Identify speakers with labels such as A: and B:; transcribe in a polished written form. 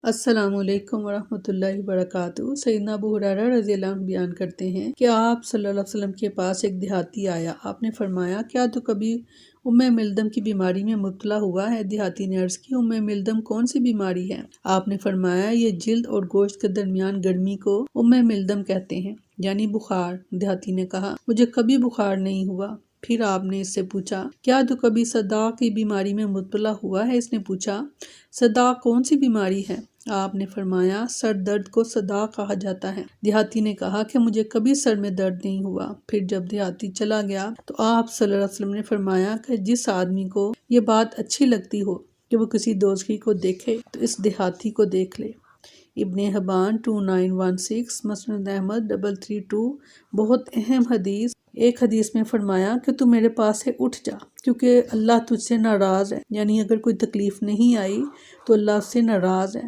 A: السلام علیکم ورحمۃ اللہ وبرکاتہ۔ سیدنا ابو ہریرہ رضی اللہ عنہ بیان کرتے ہیں کہ آپ صلی اللہ علیہ وسلم کے پاس ایک دیہاتی آیا۔ آپ نے فرمایا، کیا تو کبھی ام ملدم کی بیماری میں مبتلا ہوا ہے؟ دیہاتی نے عرض کی، ام ملدم کون سی بیماری ہے؟ آپ نے فرمایا، یہ جلد اور گوشت کے درمیان گرمی کو ام ملدم کہتے ہیں، یعنی بخار۔ دیہاتی نے کہا، مجھے کبھی بخار نہیں ہوا۔ پھر آپ نے اس سے پوچھا، کیا تو کبھی صداع کی بیماری میں مبتلا ہوا ہے؟ اس نے پوچھا، صداع کون سی بیماری ہے؟ آپ نے فرمایا، سر درد کو صداع کہا جاتا ہے۔ دیہاتی نے کہا کہ مجھے کبھی سر میں درد نہیں ہوا۔ پھر جب دیہاتی چلا گیا تو آپ صلی اللہ علیہ وسلم نے فرمایا کہ جس آدمی کو یہ بات اچھی لگتی ہو کہ وہ کسی دوزخی کو دیکھے تو اس دیہاتی کو دیکھ لے۔ ابن حبان 2916، مسند احمد 332۔ بہت اہم حدیث۔ ایک حدیث میں فرمایا کہ تو میرے پاس سے اٹھ جا، کیونکہ اللہ تجھ سے ناراض ہے، یعنی اگر کوئی تکلیف نہیں آئی تو اللہ اس سے ناراض ہے۔